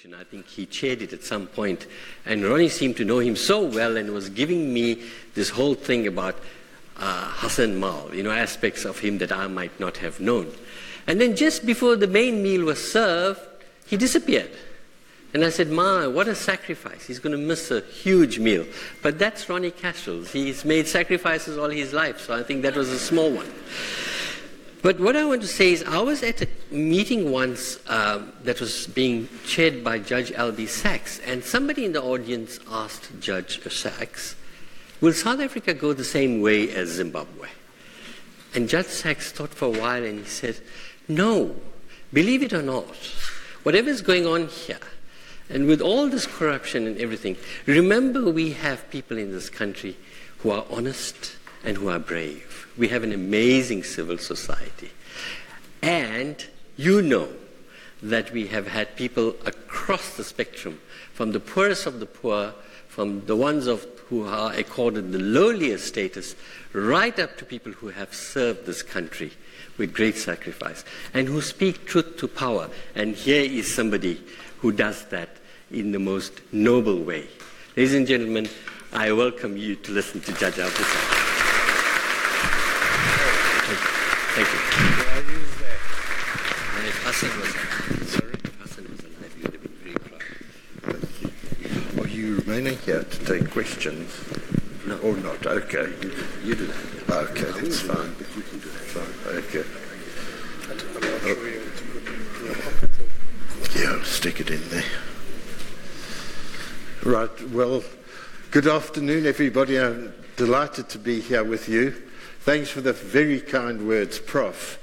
conversation. I think he chaired it at some point, and Ronnie seemed to know him so well and was giving me this whole thing about Hassan Mal, aspects of him that I might not have known. And then just before the main meal was served, he disappeared. And I said, Ma, what a sacrifice. He's going to miss a huge meal. But that's Ronnie Kasrils. He's made sacrifices all his life, so I think that was a small one. But what I want to say is I was at a meeting once that was being chaired by Judge L.B. Sachs, and somebody in the audience asked Judge Sachs, will South Africa go the same way as Zimbabwe? And Judge Sachs thought for a while and he said, no, believe it or not, whatever is going on here, and with all this corruption and everything, remember we have people in this country who are honest and who are brave. We have an amazing civil society. And you know that we have had people across the spectrum, from the poorest of the poor, from the ones who are accorded the lowliest status, right up to people who have served this country with great sacrifice and who speak truth to power. And here is somebody who does that in the most noble way. Ladies and gentlemen, I welcome you to listen to Judge L.B. Sachs. Thank you. And if Hassan was alive, you would have been very proud. Thank you. Are you remaining here to take questions? No. Or not? Okay. You do that. Okay, that's fine. But you can do that. Fine. Okay. I'm not sure you want to put it in your pocket or... Yeah, I'll stick it in there. Right, well, good afternoon, everybody. I'm delighted to be here with you. Thanks for the very kind words, Prof.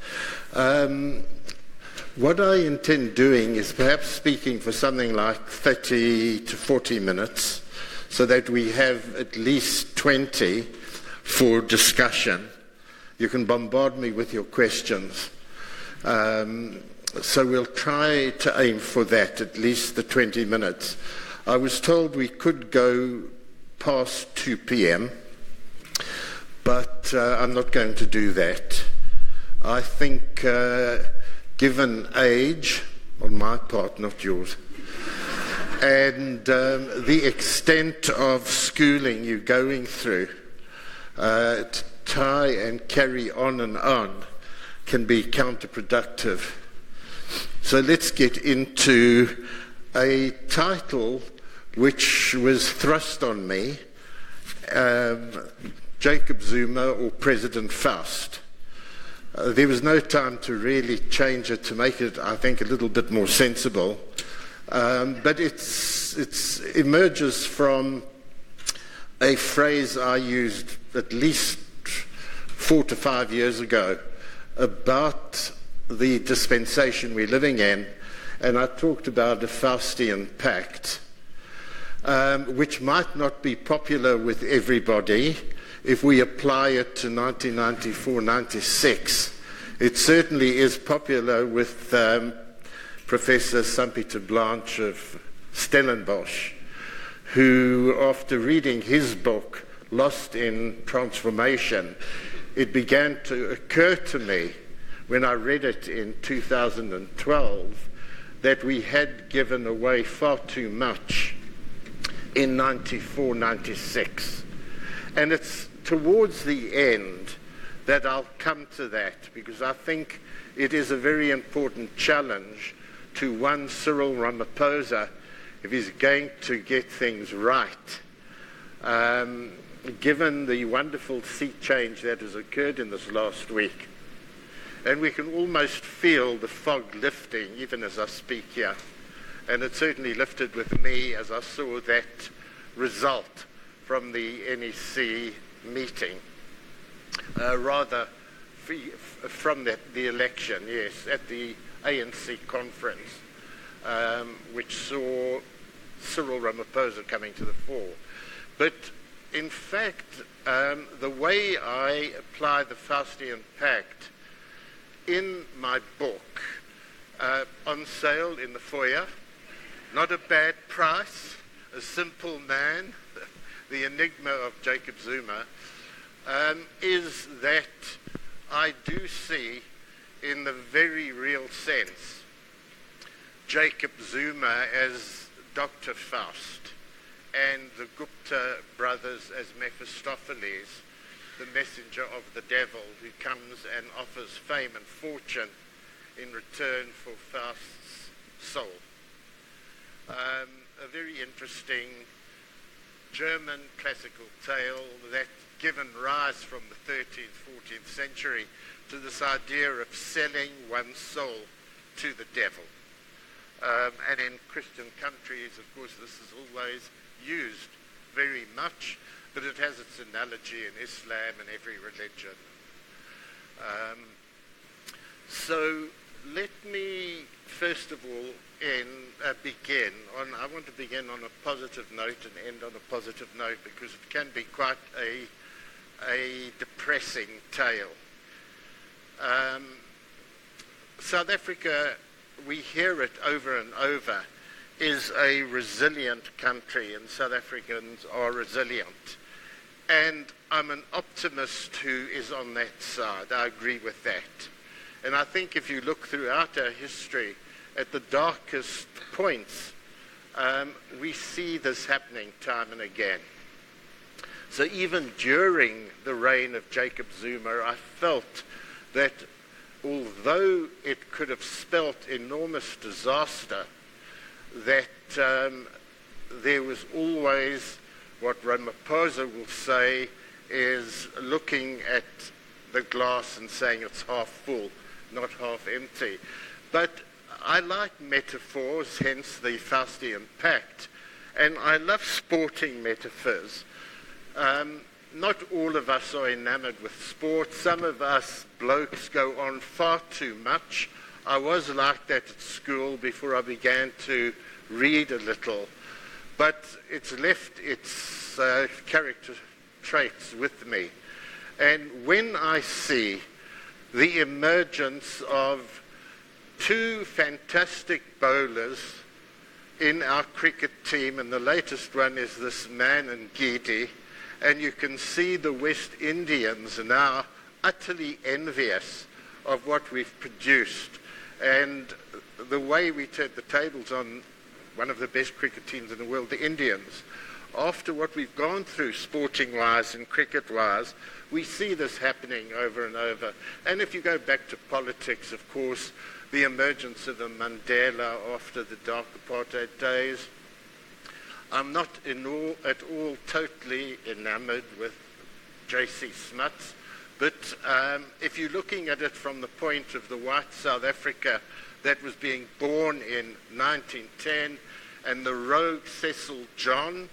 What I intend doing is perhaps speaking for something like 30 to 40 minutes, so that we have at least 20 for discussion. You can bombard me with your questions. So we'll try to aim for that, at least the 20 minutes. I was told we could go past 2 p.m., but I'm not going to do that. I think, given age, on my part, not yours, and the extent of schooling you're going through, to try and carry on can be counterproductive. So let's get into a title which was thrust on me, Jacob Zuma or President Faust. There was no time to really change it to make it, I think, a little bit more sensible. But it emerges from a phrase I used at least 4 to 5 years ago about the dispensation we're living in, and I talked about a Faustian pact, which might not be popular with everybody if we apply it to 1994-96. It certainly is popular with Professor Saint-Peter Blanche of Stellenbosch, who, after reading his book, Lost in Transformation, it began to occur to me when I read it in 2012 that we had given away far too much in 94-96. And it's towards the end that I'll come to that, because I think it is a very important challenge to one Cyril Ramaphosa if he's going to get things right. Given the wonderful sea change that has occurred in this last week, and we can almost feel the fog lifting even as I speak here, and it certainly lifted with me as I saw that result from the NEC meeting, from the election, yes, at the ANC conference, which saw Cyril Ramaphosa coming to the fore. But in fact, the way I apply the Faustian Pact in my book, on sale in the foyer, not a bad price, A Simple Man, the Enigma of Jacob Zuma, is that I do see, in the very real sense, Jacob Zuma as Dr. Faust and the Gupta brothers as Mephistopheles, the messenger of the devil who comes and offers fame and fortune in return for Faust's soul. A very interesting German classical tale that given rise from the 13th, 14th century to this idea of selling one's soul to the devil. And in Christian countries, of course, this is always used very much, but it has its analogy in Islam and every religion. So let me, first of all, I want to begin on a positive note and end on a positive note because it can be quite a depressing tale. South Africa, we hear it over and over, is a resilient country, and South Africans are resilient. And I'm an optimist who is on that side. I agree with that. And I think if you look throughout our history, at the darkest points, we see this happening time and again. So even during the reign of Jacob Zuma, I felt that although it could have spelt enormous disaster, that there was always what Ramaphosa will say is looking at the glass and saying it's half full, not half empty. But I like metaphors, hence the Faustian Pact, and I love sporting metaphors. Not all of us are enamored with sport. Some of us blokes go on far too much. I was like that at school before I began to read a little, but it's left its character traits with me. And when I see the emergence of two fantastic bowlers in our cricket team, and the latest one is this man in Gidi, and you can see the West Indians now utterly envious of what we've produced. And the way we turned the tables on one of the best cricket teams in the world, the Indians, after what we've gone through sporting-wise and cricket-wise, we see this happening over and over. And if you go back to politics, of course, the emergence of a Mandela after the dark apartheid days, I'm not at all totally enamored with J.C. Smuts, but if you're looking at it from the point of the white South Africa that was being born in 1910, and the rogue Cecil John,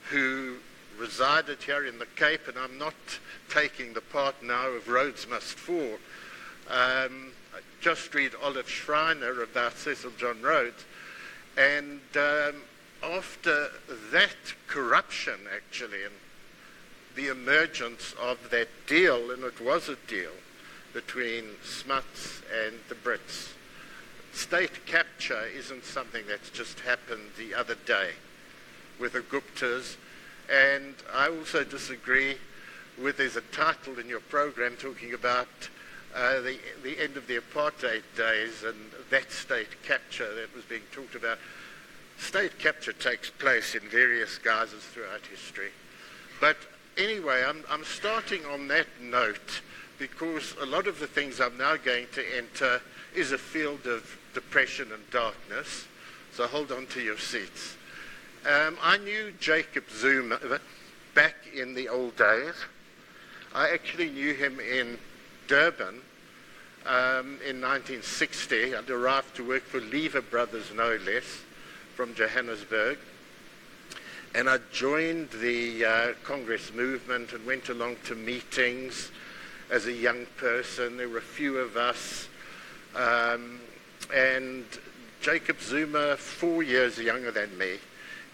who resided here in the Cape, and I'm not taking the part now of Rhodes Must Fall. Just read Olive Schreiner about Cecil John Rhodes, and after that corruption, actually, and the emergence of that deal, and it was a deal between Smuts and the Brits. State capture isn't something that's just happened the other day with the Guptas, and I also disagree with, there's a title in your program talking about the end of the apartheid days and that state capture that was being talked about. State capture takes place in various guises throughout history. But anyway, I'm starting on that note because a lot of the things I'm now going to enter is a field of depression and darkness. So hold on to your seats. I knew Jacob Zuma back in the old days. I actually knew him in Durban in 1960. I'd arrived to work for Lever Brothers, no less, from Johannesburg. And I joined the Congress movement and went along to meetings as a young person. There were a few of us. And Jacob Zuma, 4 years younger than me.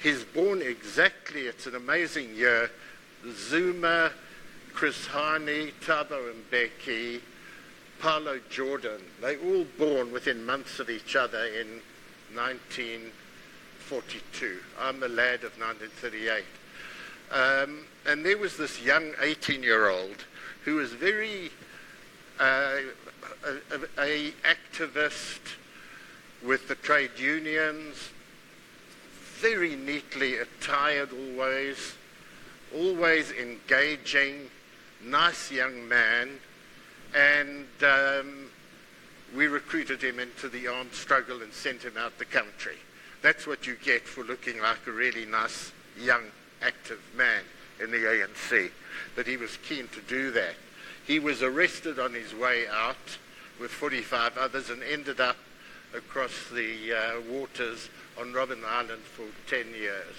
He's born exactly, it's an amazing year. Zuma, Chris Hani, Thabo Mbeki, Paulo Jordan, they all born within months of each other in 1942. I'm a lad of 1938. And there was this young 18-year-old who was very a activist, with the trade unions, very neatly attired always engaging, nice young man, and we recruited him into the armed struggle and sent him out the country. That's what you get for looking like a really nice, young, active man in the ANC. But he was keen to do that. He was arrested on his way out with 45 others and ended up across the waters on Robben Island for 10 years.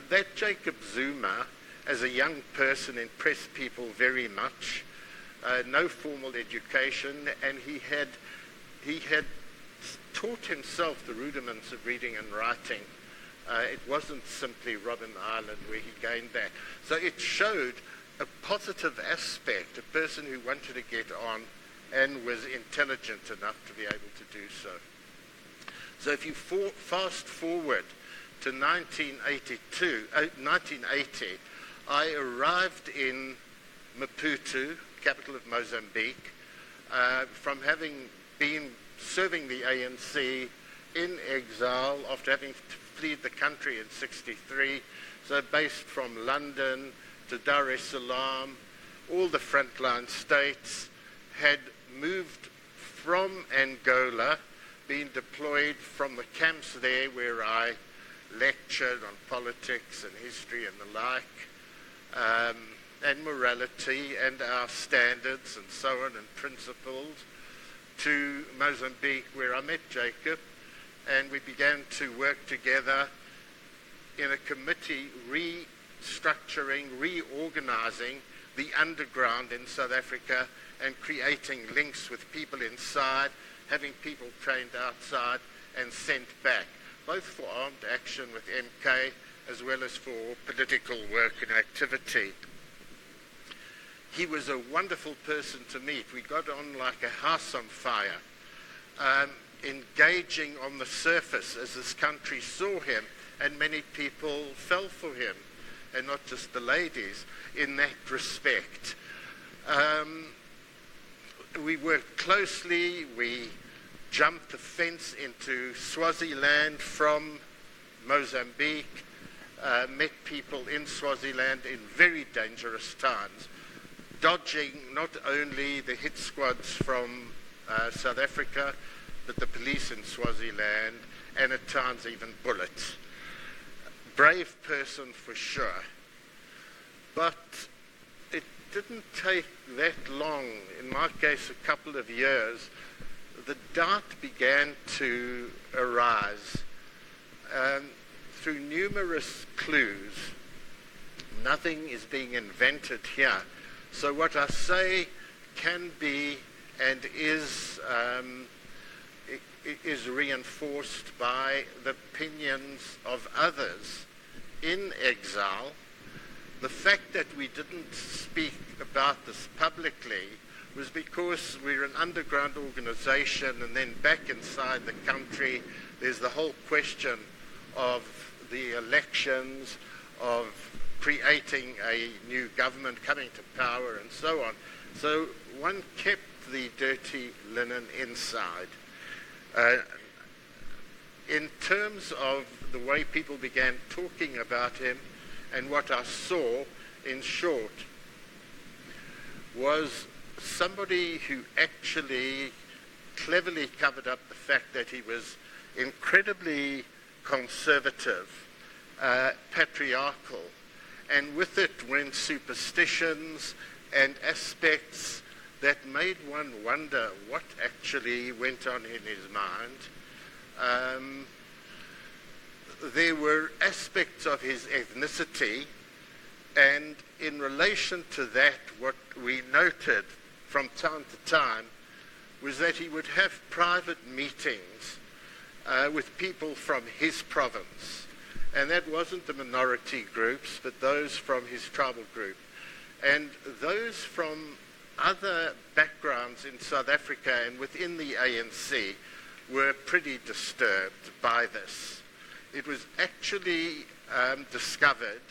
That Jacob Zuma, as a young person, impressed people very much. No formal education, and he had taught himself the rudiments of reading and writing. It wasn't simply Robben Island where he gained that. So it showed a positive aspect, a person who wanted to get on and was intelligent enough to be able to do so. So if you fast forward to 1980, I arrived in Maputo, capital of Mozambique, from having been serving the ANC in exile after having fled the country in '63, so based from London to Dar es Salaam, all the frontline states, had moved from Angola, been deployed from the camps there where I lectured on politics and history and the like, and morality and our standards and so on and principles, to Mozambique where I met Jacob, and we began to work together in a committee restructuring, reorganizing the underground in South Africa and creating links with people inside, having people trained outside and sent back, both for armed action with MK as well as for political work and activity. He was a wonderful person to meet. We got on like a house on fire, engaging on the surface as this country saw him, and many people fell for him, and not just the ladies, in that respect. We worked closely. We jumped the fence into Swaziland from Mozambique, met people in Swaziland in very dangerous times, dodging not only the hit squads from South Africa, but the police in Swaziland, and at times even bullets. Brave person for sure. But it didn't take that long, in my case a couple of years, the doubt began to arise through numerous clues. Nothing is being invented here. So what I say can be and is reinforced by the opinions of others in exile. The fact that we didn't speak about this publicly was because we're an underground organization, and then back inside the country there's the whole question of the elections, of creating a new government, coming to power, and so on. So one kept the dirty linen inside. In terms of the way people began talking about him, and what I saw, in short, was somebody who actually cleverly covered up the fact that he was incredibly conservative, patriarchal, and with it went superstitions and aspects that made one wonder what actually went on in his mind. There were aspects of his ethnicity, and in relation to that, what we noted from time to time was that he would have private meetings with people from his province, and that wasn't the minority groups, but those from his tribal group. And those from other backgrounds in South Africa and within the ANC were pretty disturbed by this. It was actually discovered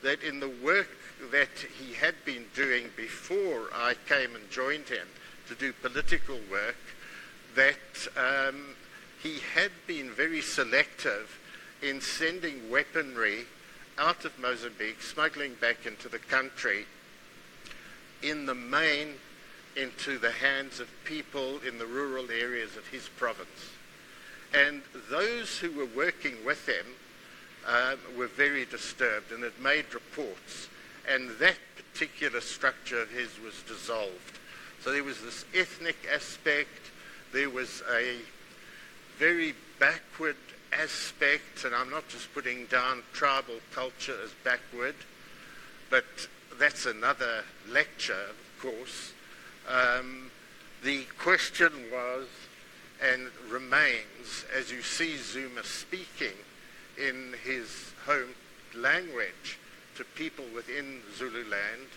that in the work that he had been doing before I came and joined him to do political work, that he had been very selective in sending weaponry out of Mozambique, smuggling back into the country, in the main into the hands of people in the rural areas of his province. And those who were working with him were very disturbed and had made reports, and that particular structure of his was dissolved. So there was this ethnic aspect, there was a very backward aspect, and I'm not just putting down tribal culture as backward, but that's another lecture, of course. The question was, and remains, as you see Zuma speaking in his home language to people within Zululand,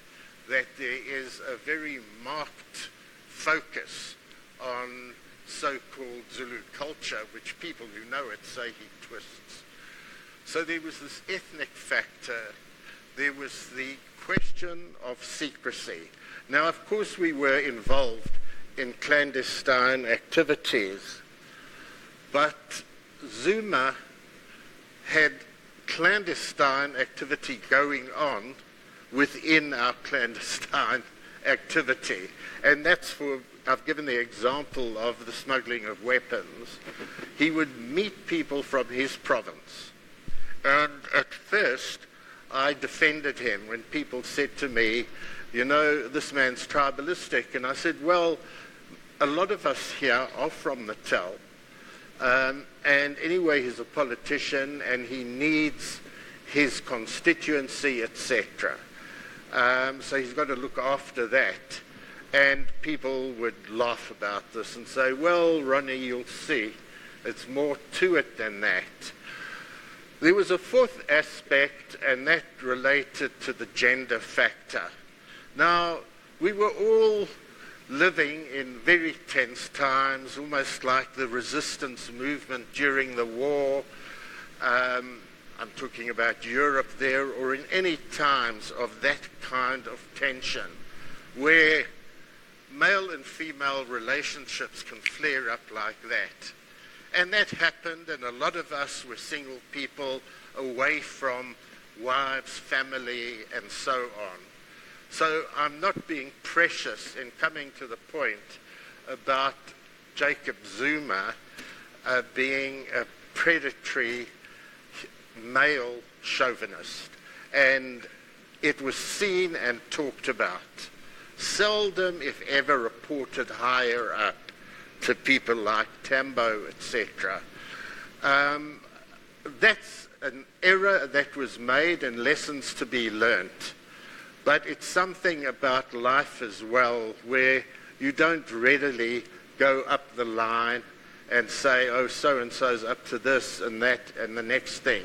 that there is a very marked focus on so-called Zulu culture, which people who know it say he twists. So there was this ethnic factor, there was the question of secrecy. Now, of course, we were involved in clandestine activities, but Zuma had clandestine activity going on within our clandestine activity. And that's for, I've given the example of the smuggling of weapons. He would meet people from his province. And at first, I defended him when people said to me, you know, this man's tribalistic. And I said, well, a lot of us here are from Natal. And anyway, he's a politician and he needs his constituency, etc. So he's got to look after that. And people would laugh about this and say, well, Ronnie, you'll see, it's more to it than that. There was a fourth aspect, and that related to the gender factor. Now, we were all living in very tense times, almost like the resistance movement during the war. I'm talking about Europe there, or in any times of that kind of tension, where male and female relationships can flare up like that. And that happened, and a lot of us were single people away from wives, family, and so on. So I'm not being precious in coming to the point about Jacob Zuma being a predatory male chauvinist. And it was seen and talked about. Seldom, if ever, reported higher up to people like Tambo, etc. That's an error that was made and lessons to be learnt. But it's something about life as well, where you don't readily go up the line and say, oh, so-and-so's up to this and that and the next thing.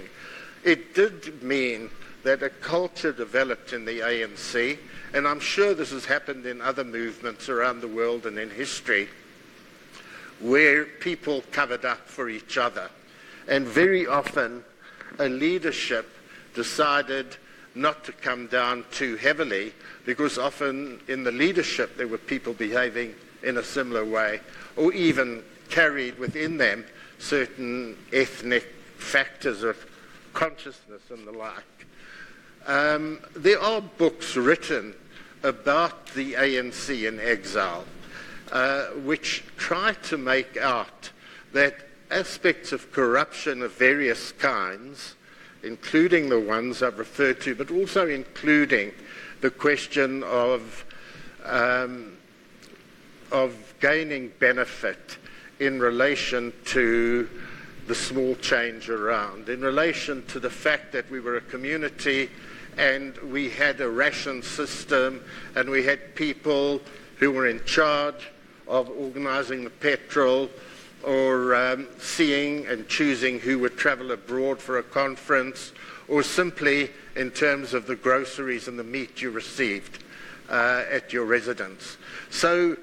It did mean that a culture developed in the ANC, and I'm sure this has happened in other movements around the world and in history, where people covered up for each other. And very often, a leadership decided not to come down too heavily, because often in the leadership there were people behaving in a similar way, or even carried within them certain ethnic factors of consciousness and the like. There are books written about the ANC in exile, which try to make out that aspects of corruption of various kinds, including the ones I've referred to, but also including the question of gaining benefit in relation to the small change around, in relation to the fact that we were a community and we had a ration system and we had people who were in charge of organising the petrol, or seeing and choosing who would travel abroad for a conference, or simply in terms of the groceries and the meat you received at your residence. So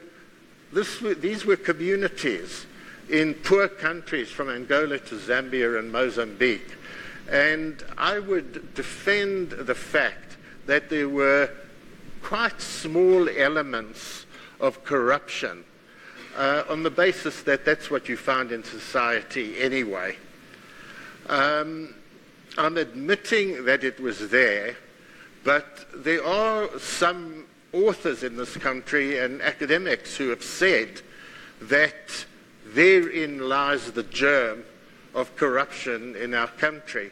these were communities in poor countries from Angola to Zambia and Mozambique. And I would defend the fact that there were quite small elements of corruption on the basis that that's what you find in society anyway. I'm admitting that it was there, but there are some authors in this country and academics who have said that therein lies the germ of corruption in our country.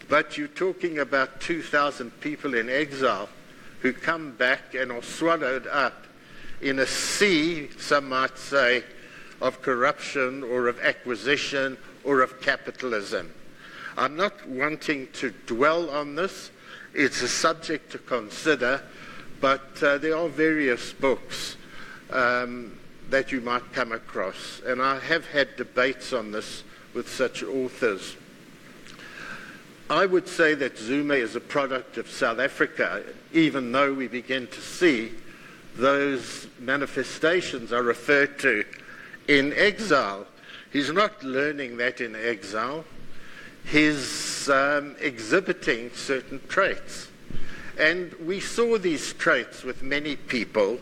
But you're talking about 2,000 people in exile who come back and are swallowed up in a sea, some might say, of corruption or of acquisition or of capitalism. I'm not wanting to dwell on this. It's a subject to consider, but there are various books that you might come across, and I have had debates on this with such authors. I would say that Zuma is a product of South Africa, even though we begin to see those manifestations are referred to in exile. He's not learning that in exile. He's exhibiting certain traits. And we saw these traits with many people,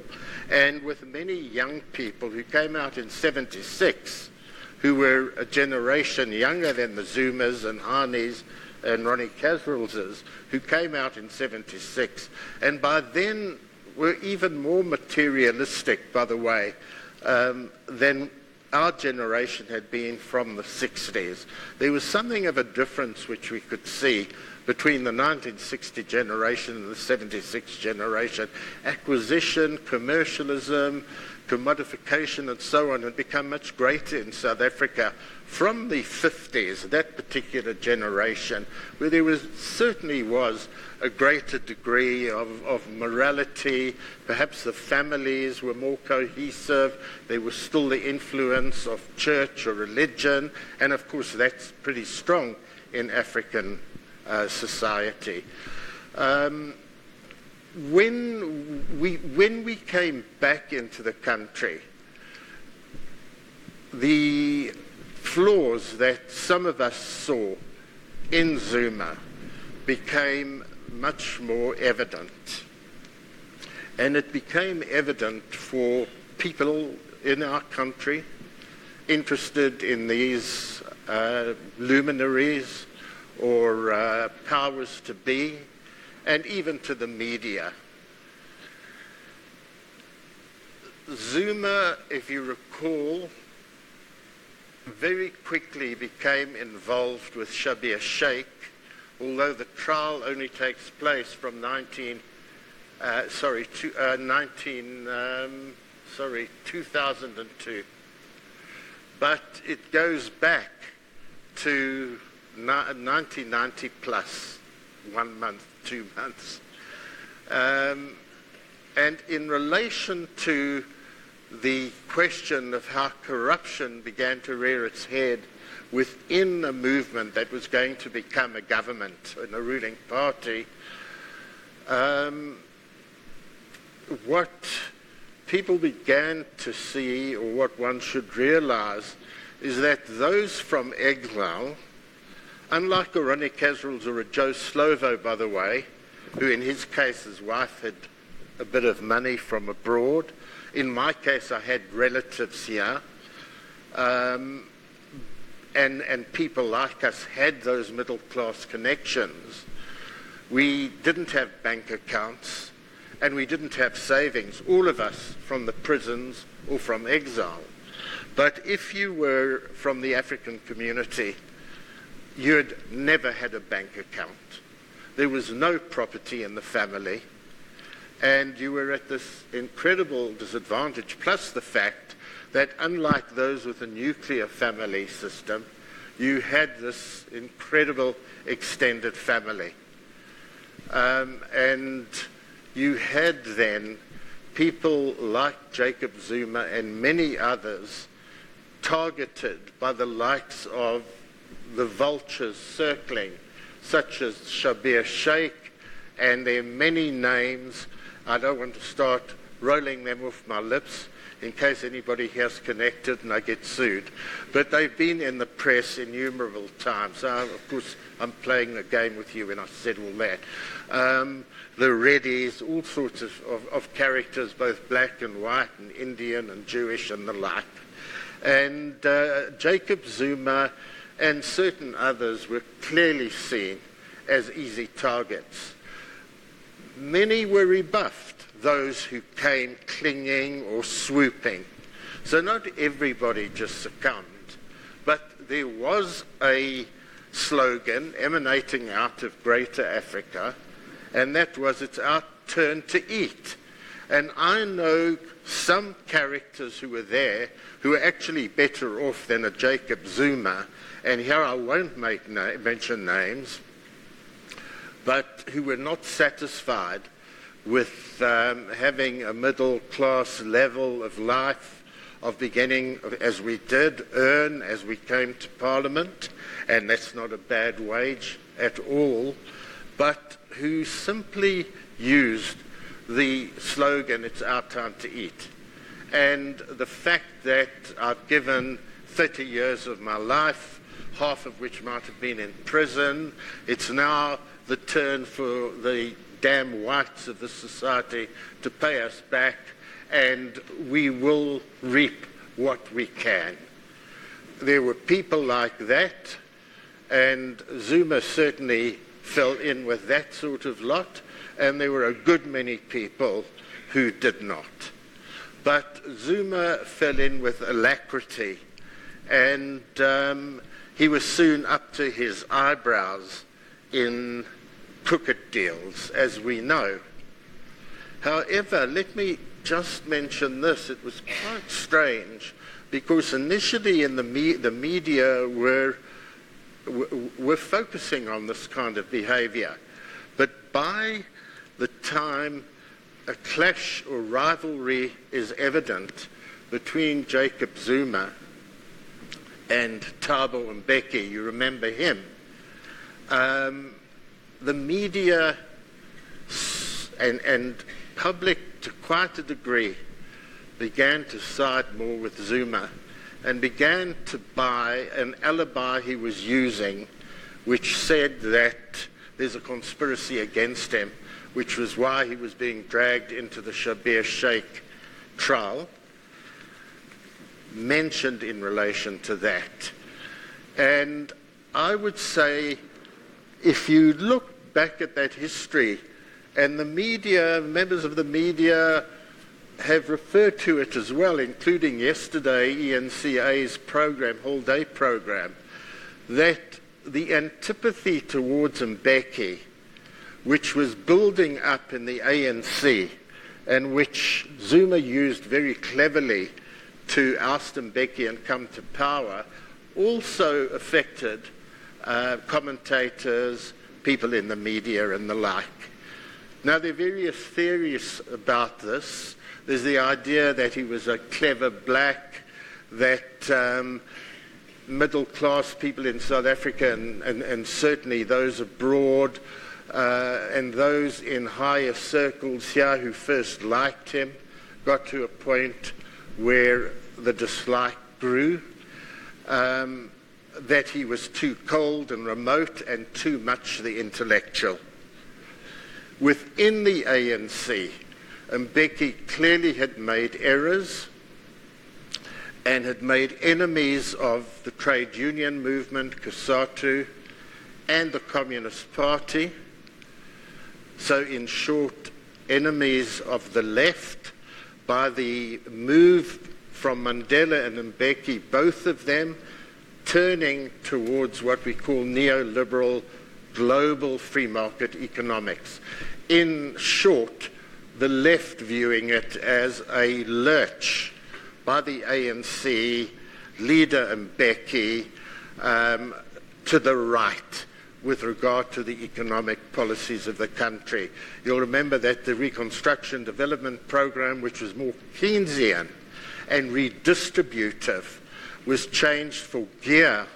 and with many young people who came out in 76, who were a generation younger than the Zumas and Hanis and Ronnie Kasrilses, who came out in 76, and by then were even more materialistic, by the way, than our generation had been from the 60s. There was something of a difference which we could see between the 1960 generation and the 76 generation. Acquisition, commercialism, commodification and so on had become much greater in South Africa from the 50s, that particular generation, where there certainly was a greater degree of morality. Perhaps the families were more cohesive. There was still the influence of church or religion, and of course that's pretty strong in African society. When we came back into the country, the flaws that some of us saw in Zuma became much more evident. And it became evident for people in our country interested in these luminaries or powers to be, and even to the media. Zuma, if you recall, very quickly became involved with Shabir Sheikh, although the trial only takes place from 2002. But it goes back to 1990 plus 1 month, 2 months. And in relation to the question of how corruption began to rear its head within a movement that was going to become a government and a ruling party, what people began to see, or what one should realize, is that those from exile, unlike a Ronnie Kasrils or a Joe Slovo, by the way, who in his case his wife had a bit of money from abroad. In my case, I had relatives here, and people like us had those middle-class connections. We didn't have bank accounts, and we didn't have savings, all of us from the prisons or from exile. But if you were from the African community, you'd never had a bank account. There was no property in the family, and you were at this incredible disadvantage, plus the fact that unlike those with a nuclear family system, you had this incredible extended family. And you had then people like Jacob Zuma and many others targeted by the likes of the vultures circling, such as Shabir Sheikh, and there are many names. I don't want to start rolling them off my lips. in case anybody here's connected and I get sued. But they've been in the press innumerable times. So, of course, I'm playing a game with you when I said all that. The Reddies, all sorts of characters, both black and white and Indian and Jewish and the like. And Jacob Zuma and certain others were clearly seen as easy targets. Many were rebuffed, those who came clinging or swooping. So not everybody just succumbed, but there was a slogan emanating out of Greater Africa, and that was, it's our turn to eat. And I know some characters who were there who were actually better off than a Jacob Zuma, and here I won't mention names, but who were not satisfied with having a middle-class level of life, of beginning, as we did, earn as we came to Parliament, and that's not a bad wage at all, but who simply used the slogan, it's our time to eat. And the fact that I've given 30 years of my life, half of which might have been in prison, it's now the turn for the damn whites of the society to pay us back, and we will reap what we can. There were people like that, and Zuma certainly fell in with that sort of lot, and there were a good many people who did not. But Zuma fell in with alacrity, and he was soon up to his eyebrows in crooked deals, as we know. However, let me just mention this. It was quite strange, because initially in the media were focusing on this kind of behavior. But by the time a clash or rivalry is evident between Jacob Zuma and Thabo Mbeki, you remember him, the media and public, to quite a degree, began to side more with Zuma and began to buy an alibi he was using, which said that there's a conspiracy against him, which was why he was being dragged into the Shabir Sheikh trial, mentioned in relation to that. And I would say, if you look back at that history, and the media, members of the media have referred to it as well, including yesterday ENCA's program, whole day program, that the antipathy towards Mbeki, which was building up in the ANC and which Zuma used very cleverly to oust Mbeki and come to power, also affected commentators, people in the media and the like. Now, there are various theories about this. There's the idea that he was a clever black, that middle-class people in South Africa and certainly those abroad and those in higher circles here who first liked him got to a point where the dislike grew, that he was too cold and remote and too much the intellectual. Within the ANC, Mbeki clearly had made errors and had made enemies of the trade union movement, COSATU, and the Communist Party. So, in short, enemies of the left. By the move from Mandela and Mbeki, both of them turning towards what we call neoliberal global free market economics. In short, the left viewing it as a lurch by the ANC leader Mbeki to the right with regard to the economic policies of the country. You'll remember that the Reconstruction Development Program, which was more Keynesian and redistributive, was changed for GEAR,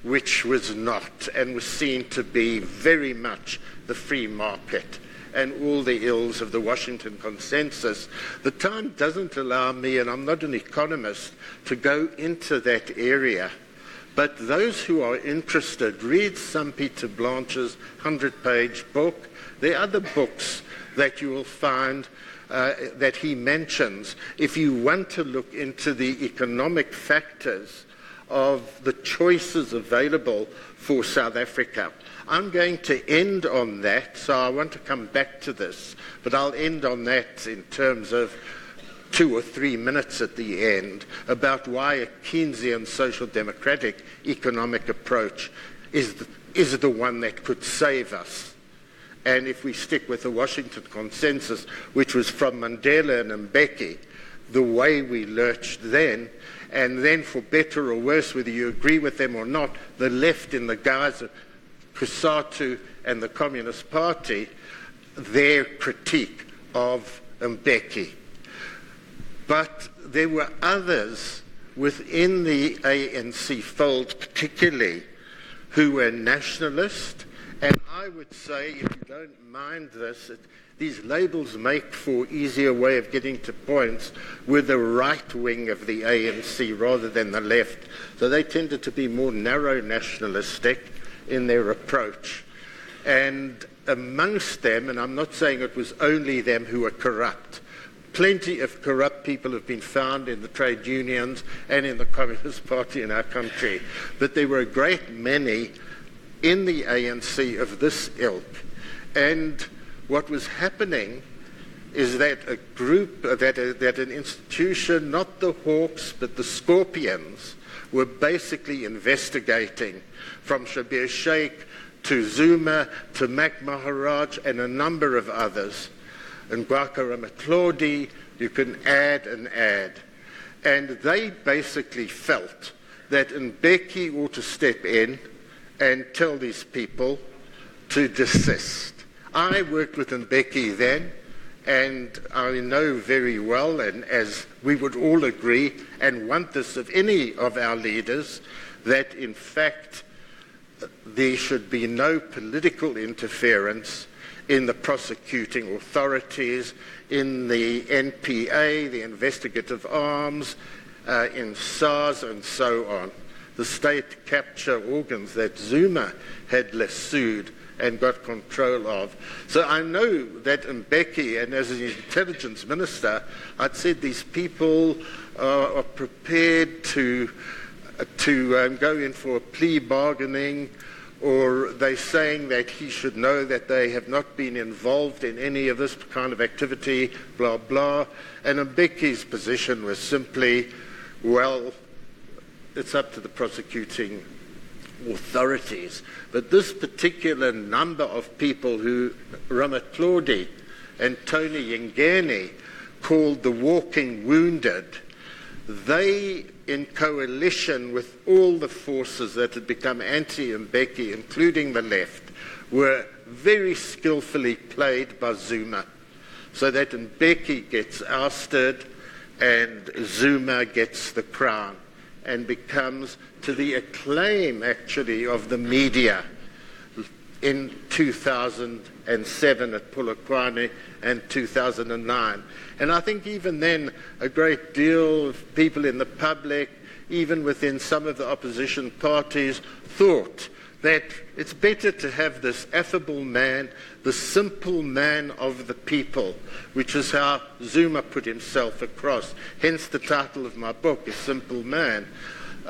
which was not, and was seen to be very much the free market and all the ills of the Washington Consensus. The time doesn't allow me, and I'm not an economist, to go into that area. But those who are interested, read Peter Blanche's 100-page book. There are other books that you will find that he mentions if you want to look into the economic factors of the choices available for South Africa. I'm going to end on that, so I want to come back to this, but I'll end on that in terms of 2 or 3 minutes at the end about why a Keynesian social democratic economic approach is the one that could save us. And if we stick with the Washington Consensus, which was from Mandela and Mbeki, the way we lurched then, and then for better or worse, whether you agree with them or not, the left in the guise of Kusatu and the Communist Party, their critique of Mbeki. But there were others within the ANC fold particularly who were nationalist, and I would say, if you don't mind this, these labels make for easier way of getting to points, were the right wing of the ANC rather than the left. So they tended to be more narrow nationalistic in their approach. And amongst them, and I'm not saying it was only them who were corrupt, plenty of corrupt people have been found in the trade unions and in the Communist Party in our country. But there were a great many in the ANC of this ilk. And what was happening is that a group, that an institution, not the Hawks, but the Scorpions, were basically investigating from Shabir Sheikh to Zuma to Mac Maharaj and a number of others. And Gwaka Ramatlodi, you can add and add. And they basically felt that Mbeki ought to step in and tell these people to desist. I worked with Mbeki then, and I know very well, and as we would all agree and want this of any of our leaders, that in fact there should be no political interference in the prosecuting authorities, in the NPA, the investigative arms, in SARS and so on, the state capture organs that Zuma had lassoed and got control of. So I know that Mbeki, and as an intelligence minister, I'd said these people are prepared to go in for a plea bargaining, or they're saying that he should know that they have not been involved in any of this kind of activity, blah, blah. And Mbeki's position was simply, well, it's up to the prosecuting authorities. But this particular number of people who Ramatlodi and Tony Yingeni called the walking wounded, they, in coalition with all the forces that had become anti-Mbeki, including the left, were very skillfully played by Zuma, so that Mbeki gets ousted and Zuma gets the crown, and becomes, to the acclaim actually of the media, in 2007 at Polokwane and 2009. And I think even then a great deal of people in the public, even within some of the opposition parties, thought that it's better to have this affable man, the simple man of the people, which is how Zuma put himself across. Hence the title of my book, A Simple Man.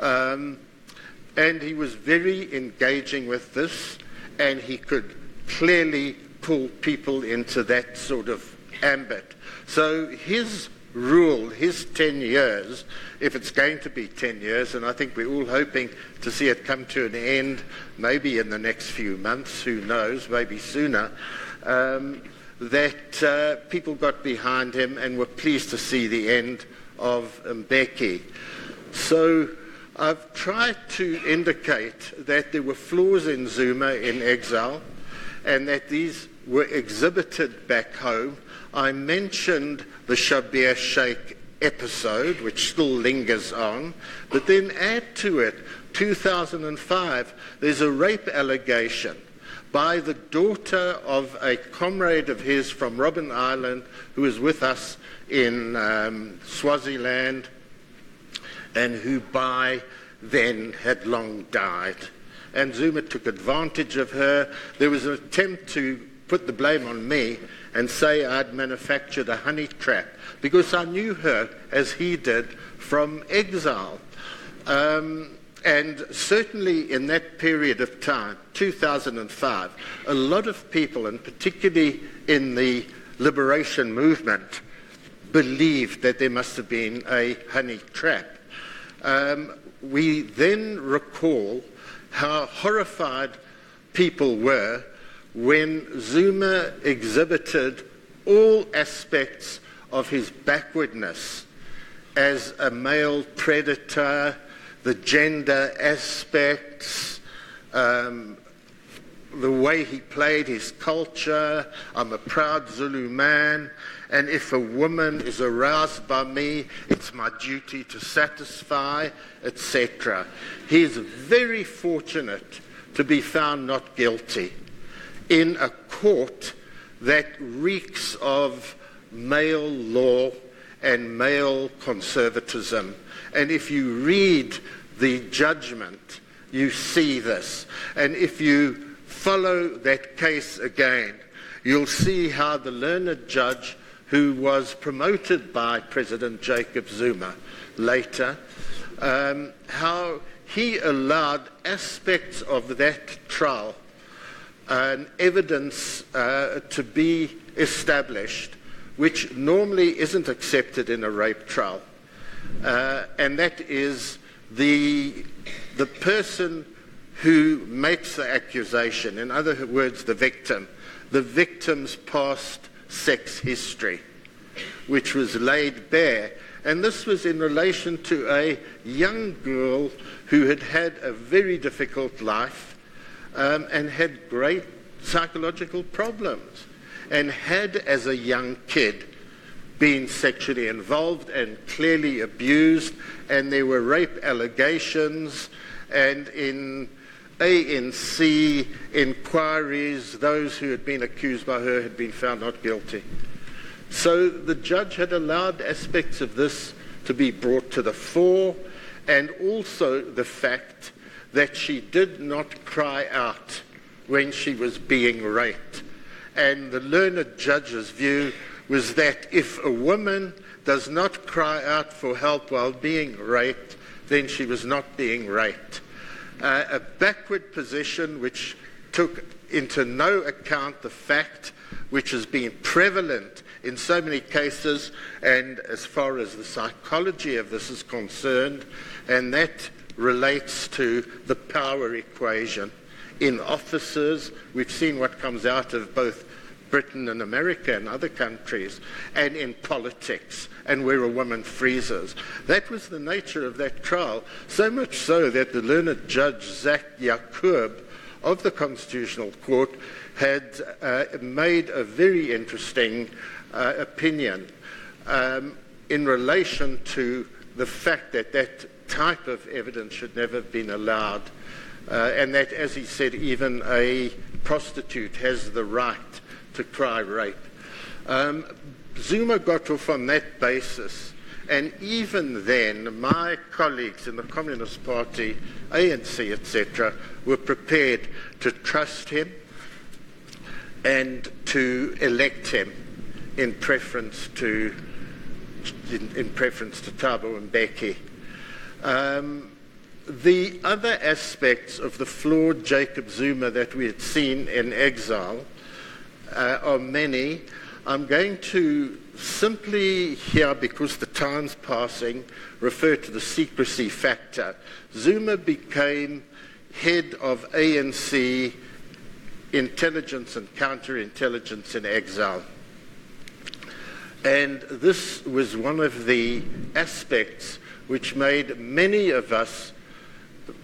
And he was very engaging with this, and he could clearly pull people into that sort of ambit. So his rule, his 10 years, if it's going to be 10 years, and I think we're all hoping to see it come to an end, maybe in the next few months, who knows, maybe sooner, that people got behind him and were pleased to see the end of Mbeki. So I've tried to indicate that there were flaws in Zuma in exile, and that these were exhibited back home. I mentioned the Shabir Sheikh episode, which still lingers on, but then add to it, 2005, there's a rape allegation by the daughter of a comrade of his from Robben Island who was with us in Swaziland and who by then had long died. And Zuma took advantage of her. There was an attempt to put the blame on me and say I'd manufactured a honey trap because I knew her, as he did, from exile. And certainly in that period of time, 2005, a lot of people, and particularly in the liberation movement, believed that there must have been a honey trap. We then recall how horrified people were when Zuma exhibited all aspects of his backwardness as a male predator, the gender aspects, the way he played his culture. I'm a proud Zulu man, and if a woman is aroused by me, it's my duty to satisfy, etc. He's very fortunate to be found not guilty in a court that reeks of male law and male conservatism. And if you read the judgment, you see this. And if you follow that case again, you'll see how the learned judge, who was promoted by President Jacob Zuma later, how he allowed aspects of that trial and evidence to be established, which normally isn't accepted in a rape trial. And that is the person who makes the accusation, in other words, the victim's past sex history, which was laid bare. And this was in relation to a young girl who had had a very difficult life and had great psychological problems, and had, as a young kid, been sexually involved and clearly abused, and there were rape allegations, and in ANC inquiries, those who had been accused by her had been found not guilty. So the judge had allowed aspects of this to be brought to the fore, and also the fact that she did not cry out when she was being raped. And the learned judge's view was that if a woman does not cry out for help while being raped, then she was not being raped. A backward position which took into no account the fact which has been prevalent in so many cases, and as far as the psychology of this is concerned, and that relates to the power equation in offices. We've seen what comes out of both Britain and America and other countries, and in politics, and where a woman freezes. That was the nature of that trial, so much so that the learned judge Zach Yacoub of the Constitutional Court had made a very interesting opinion in relation to the fact that that type of evidence should never have been allowed, and that, as he said, even a prostitute has the right to cry rape. Zuma got off on that basis, and even then my colleagues in the Communist Party, ANC, etc., were prepared to trust him and to elect him in preference to Thabo Mbeki. The other aspects of the flawed Jacob Zuma that we had seen in exile are many. I'm going to simply here, because the time's passing, refer to the secrecy factor. Zuma became head of ANC intelligence and counterintelligence in exile. And this was one of the aspects which made many of us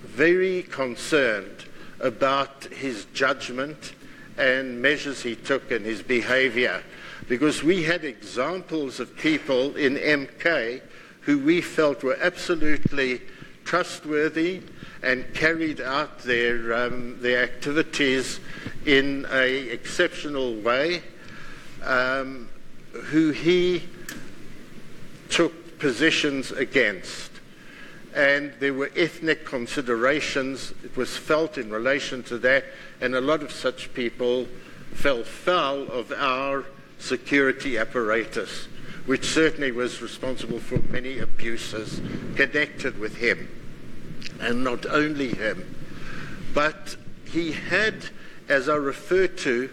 very concerned about his judgment and measures he took in his behavior, because we had examples of people in MK who we felt were absolutely trustworthy and carried out their activities in an exceptional way, who he took positions against. And there were ethnic considerations, it was felt in relation to that, and a lot of such people fell foul of our security apparatus, which certainly was responsible for many abuses connected with him. And not only him, but he had, as I refer to,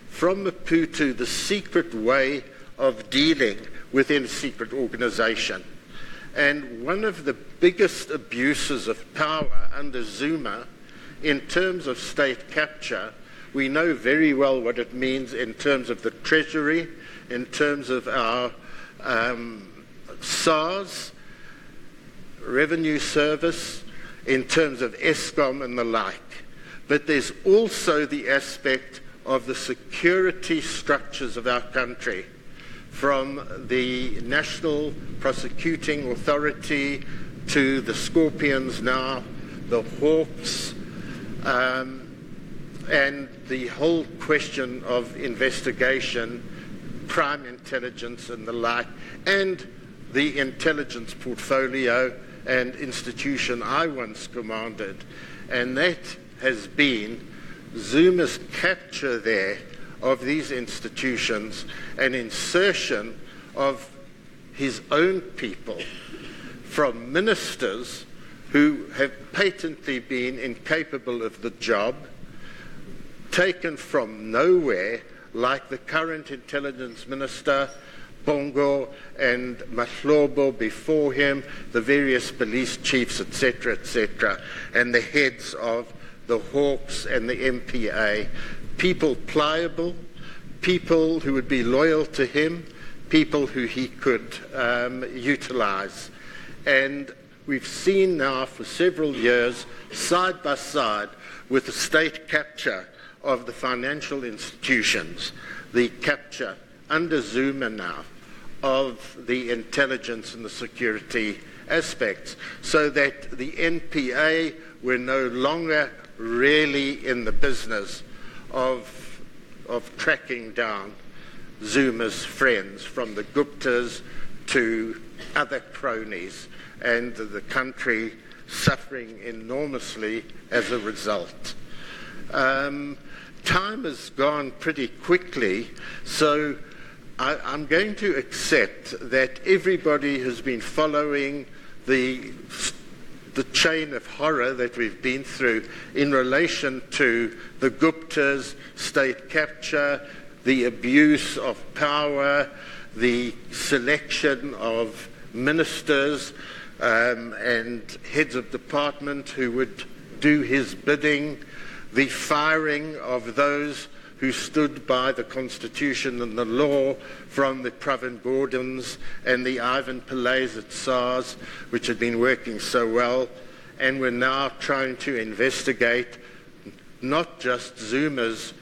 from Maputo, the secret way of dealing within a secret organization. And one of the biggest abuses of power under Zuma, in terms of state capture, we know very well what it means in terms of the treasury, in terms of our SARS, revenue service, in terms of ESCOM and the like. But there's also the aspect of the security structures of our country, from the National Prosecuting Authority to the Scorpions now, the Hawks, and the whole question of investigation, crime intelligence and the like, and the intelligence portfolio and institution I once commanded. And that has been Zuma's capture there of these institutions and insertion of his own people, from ministers who have patently been incapable of the job, taken from nowhere, like the current intelligence minister, Bongo, and Mahlobo before him, the various police chiefs, etc., and the heads of the Hawks and the MPA, people pliable, people who would be loyal to him, people who he could utilize. And we've seen now for several years, side by side with the state capture of the financial institutions, the capture under Zuma now of the intelligence and the security aspects, so that the NPA were no longer really in the business of tracking down Zuma's friends, from the Guptas to other cronies, and the country suffering enormously as a result. Time has gone pretty quickly, so I'm going to accept that everybody has been following the chain of horror that we've been through in relation to the Guptas, state capture, the abuse of power, the selection of ministers and heads of department who would do his bidding, the firing of those who stood by the Constitution and the law, from the Pravin Gordons and the Ivan Pillais at SARS, which had been working so well, and we're now trying to investigate not just Zuma's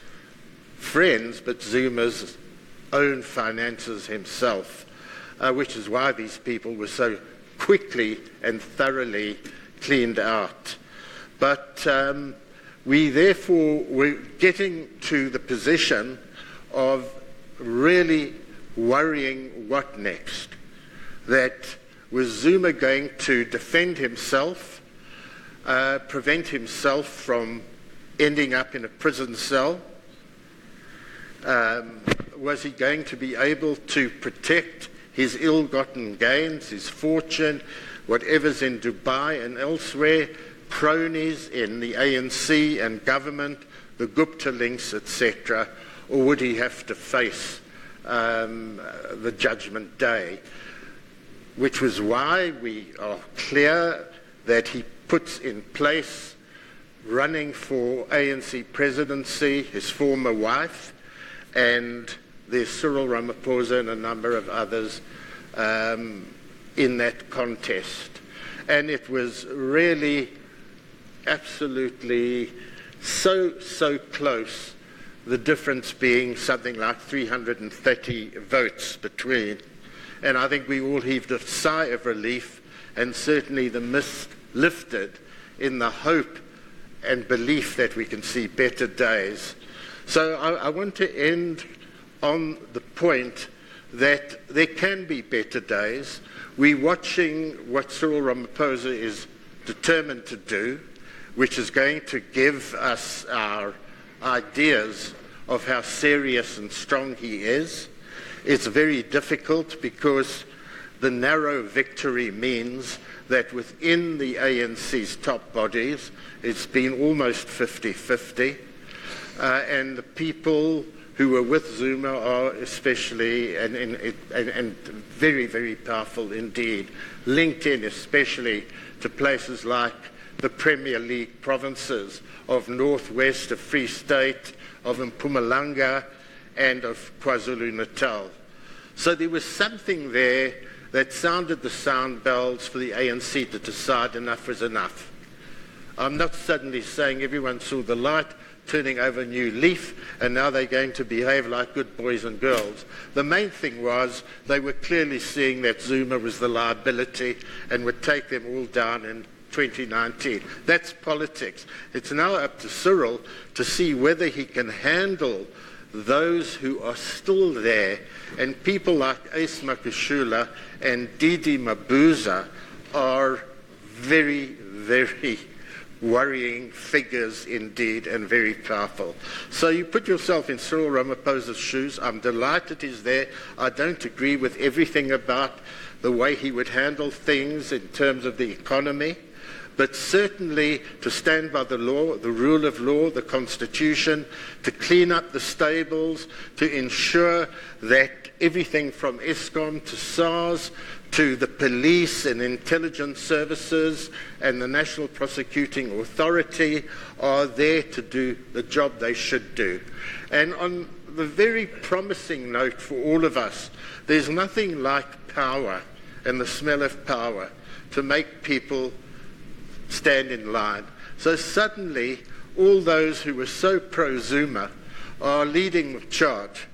friends, but Zuma's own finances himself, which is why these people were so quickly and thoroughly cleaned out. But we therefore were getting to the position of really worrying what next. That was Zuma going to defend himself, prevent himself from ending up in a prison cell? Was he going to be able to protect his ill-gotten gains, his fortune, whatever's in Dubai and elsewhere, cronies in the ANC and government, the Gupta links, etc., or would he have to face the judgment day? Which was why we are clear that he puts in place, running for ANC presidency, his former wife, and there's Cyril Ramaphosa and a number of others in that contest. And it was really absolutely so close, the difference being something like 330 votes between. And I think we all heaved a sigh of relief, and certainly the mist lifted in the hope and belief that we can see better days. So I want to end on the point that there can be better days. We're watching what Cyril Ramaphosa is determined to do, which is going to give us our ideas of how serious and strong he is. It's very difficult because the narrow victory means that within the ANC's top bodies, it's been almost 50-50, and the people who were with Zuma are especially, and very, very powerful indeed, linked in especially to places like the Premier League provinces of Northwest, of Free State, of Mpumalanga, and of KwaZulu-Natal. So there was something there that sounded the sound bells for the ANC to decide enough is enough. I'm not suddenly saying everyone saw the light, turning over a new leaf, and now they're going to behave like good boys and girls. The main thing was they were clearly seeing that Zuma was the liability and would take them all down in 2019. That's politics. It's now up to Cyril to see whether he can handle those who are still there, and people like Ace Makushula and Didi Mabuza are very, very worrying figures indeed, and very powerful. So you put yourself in Cyril Ramaphosa's shoes. I'm delighted he's there. I don't agree with everything about the way he would handle things in terms of the economy, but certainly to stand by the law, the rule of law, the Constitution, to clean up the stables, to ensure that everything from Eskom to SARS to the police and intelligence services and the National Prosecuting Authority are there to do the job they should do. And on the very promising note for all of us, there's nothing like power and the smell of power to make people stand in line. So suddenly, all those who were so pro-Zuma are leading the charge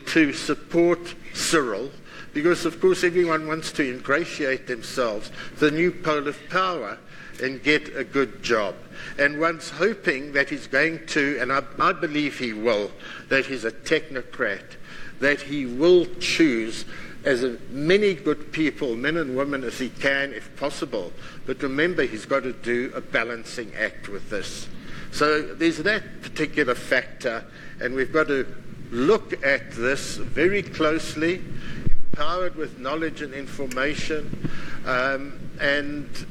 to support Cyril, because of course everyone wants to ingratiate themselves to the new pole of power and get a good job. And one's hoping that he's going to, and I believe he will, that he's a technocrat, that he will choose as many good people, men and women, as he can, if possible. But remember, he's got to do a balancing act with this. So there's that particular factor, and we've got to look at this very closely, empowered with knowledge and information, and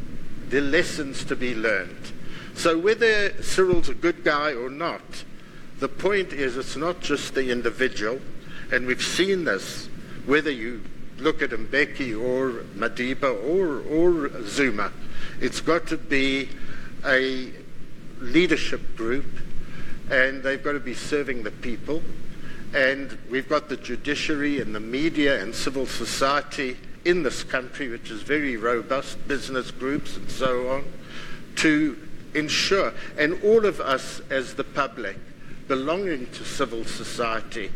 the lessons to be learned. So whether Cyril's a good guy or not, the point is it's not just the individual, and we've seen this, whether you look at Mbeki or Madiba or Zuma, it's got to be a leadership group, and they've got to be serving the people. And we've got the judiciary and the media and civil society in this country, which is very robust, business groups and so on, to ensure, and all of us as the public belonging to civil society,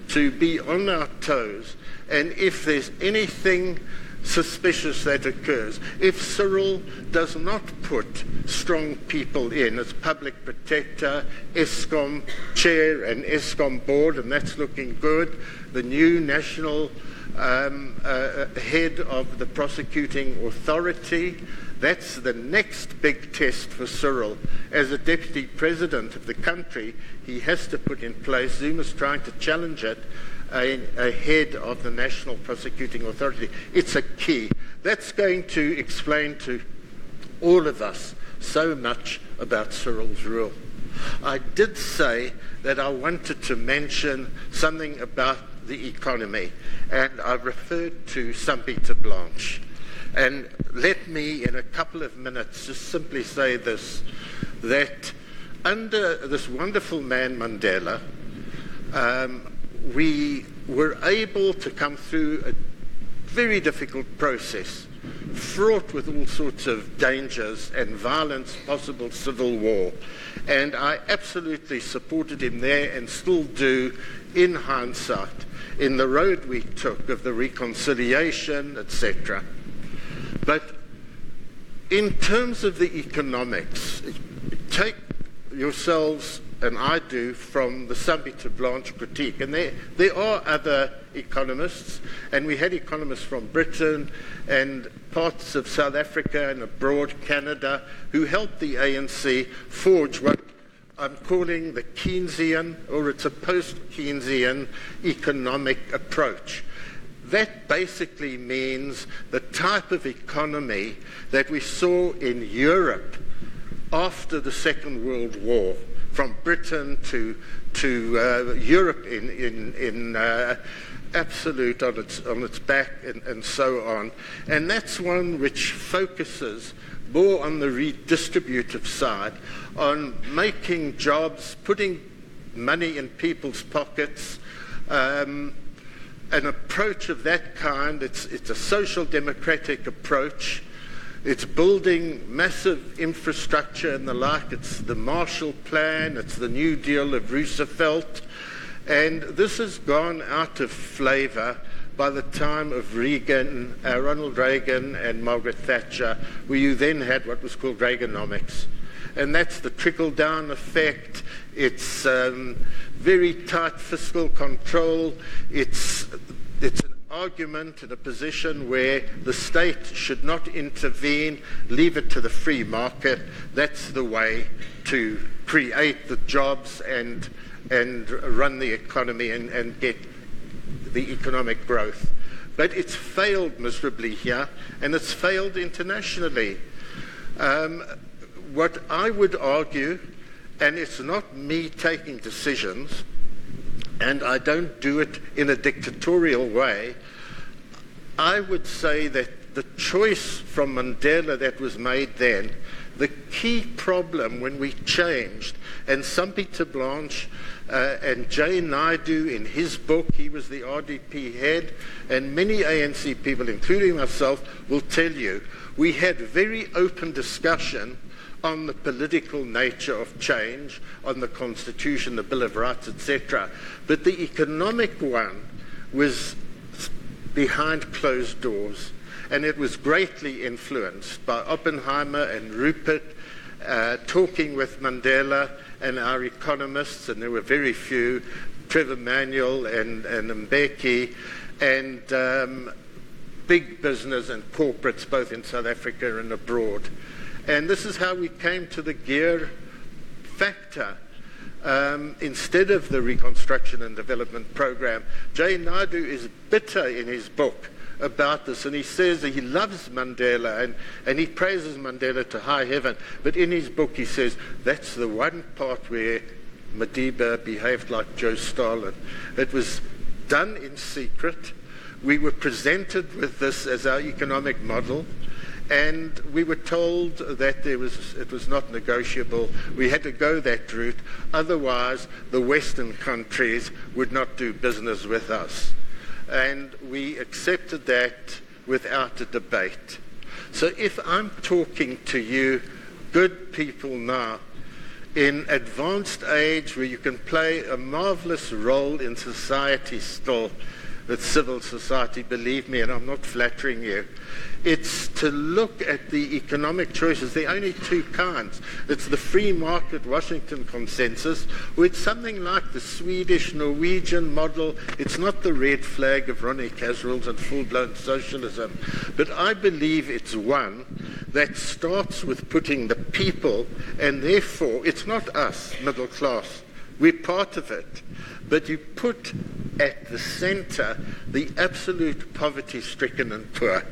to be on our toes. And if there's anything suspicious that occurs, if Cyril does not put strong people in as public protector, Eskom chair and Eskom board, and that's looking good, the new national head of the prosecuting authority, that's the next big test for Cyril. As a deputy president of the country, he has to put in place, Zuma's trying to challenge it, a head of the National Prosecuting Authority. It's a key. That's going to explain to all of us so much about Cyril's rule. I did say that I wanted to mention something about the economy, and I referred to Sampie Blanche. And let me, in a couple of minutes, just simply say this, that under this wonderful man Mandela, we were able to come through a very difficult process, fraught with all sorts of dangers and violence, possible civil war. And I absolutely supported him there, and still do in hindsight, in the road we took of the reconciliation, etc. But in terms of the economics, take yourselves and I do, from the Sambi to Blanche critique. And there are other economists, and we had economists from Britain and parts of South Africa and abroad, Canada, who helped the ANC forge what I'm calling the Keynesian, or it's a post-Keynesian economic approach. That basically means the type of economy that we saw in Europe after the Second World War, from Britain to Europe in absolute on its back and so on. And that's one which focuses more on the redistributive side, on making jobs, putting money in people's pockets. An approach of that kind, it's a social democratic approach. It's building massive infrastructure and the like. It's the Marshall Plan. It's the New Deal of Roosevelt. And this has gone out of flavor by the time of Reagan, Ronald Reagan and Margaret Thatcher, where you then had what was called Reaganomics. And that's the trickle-down effect. It's very tight fiscal control. It's an argument in a position where the state should not intervene, leave it to the free market. That's the way to create the jobs and run the economy and get the economic growth. But it's failed miserably here, and it's failed internationally. What I would argue, and it's not me taking decisions, and I don't do it in a dictatorial way, I would say that the choice from Mandela that was made then, the key problem when we changed, and Sambi to Blanche and Jay Naidu in his book, he was the RDP head, and many ANC people, including myself, will tell you, we had very open discussion on the political nature of change, on the Constitution, the Bill of Rights, etc. But the economic one was behind closed doors, and it was greatly influenced by Oppenheimer and Rupert, talking with Mandela and our economists, and there were very few, Trevor Manuel and Mbeki, and big business and corporates both in South Africa and abroad. And this is how we came to the gear factor. Instead of the Reconstruction and Development Program, Jay Naidu is bitter in his book about this, and he says that he loves Mandela and he praises Mandela to high heaven, but in his book he says that's the one part where Madiba behaved like Joe Stalin. It was done in secret. We were presented with this as our economic model, and we were told that it was not negotiable. We had to go that route. Otherwise, the Western countries would not do business with us. And we accepted that without a debate. So if I'm talking to you, good people now, in advanced age where you can play a marvelous role in society still, with civil society, believe me, and I'm not flattering you, it's to look at the economic choices. There are only two kinds. It's the free market Washington consensus, or it's something like the Swedish, Norwegian model. It's not the red flag of Ronnie Kasrils and full-blown socialism. But I believe it's one that starts with putting the people, and therefore it's not us, middle class. We're part of it. But you put at the center the absolute poverty-stricken and poor.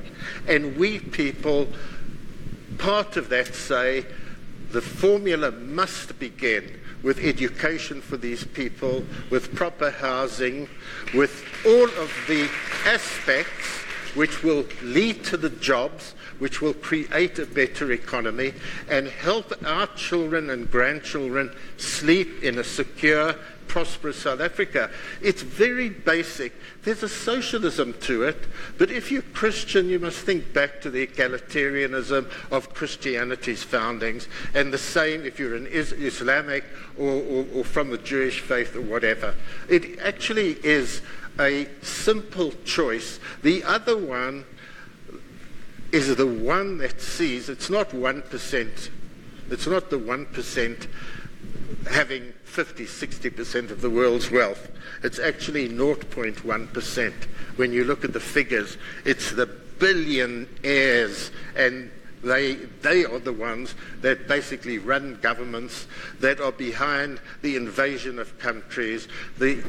And we people, part of that, say the formula must begin with education for these people, with proper housing, with all of the aspects which will lead to the jobs, which will create a better economy and help our children and grandchildren sleep in a secure, prosperous South Africa. It's very basic. There's a socialism to it, but if you're Christian, you must think back to the egalitarianism of Christianity's foundings, and the same if you're an Islamic or from the Jewish faith or whatever. It actually is a simple choice. The other one is the one that sees, it's not 1%, it's not the 1% having 50, 60% of the world's wealth. It's actually 0.1%. When you look at the figures, it's the billionaires, and they are the ones that basically run governments, that are behind the invasion of countries, the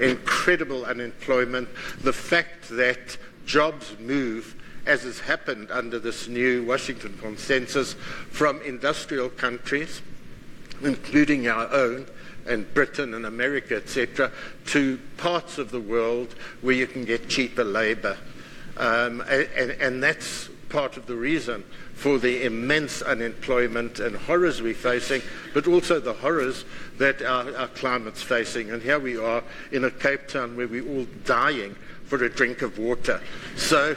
incredible unemployment, the fact that jobs move, as has happened under this new Washington consensus, from industrial countries, including our own, and Britain and America, etc., to parts of the world where you can get cheaper labour. And that's part of the reason for the immense unemployment and horrors we're facing, but also the horrors that our climate's facing. And here we are in a Cape Town where we're all dying for a drink of water. So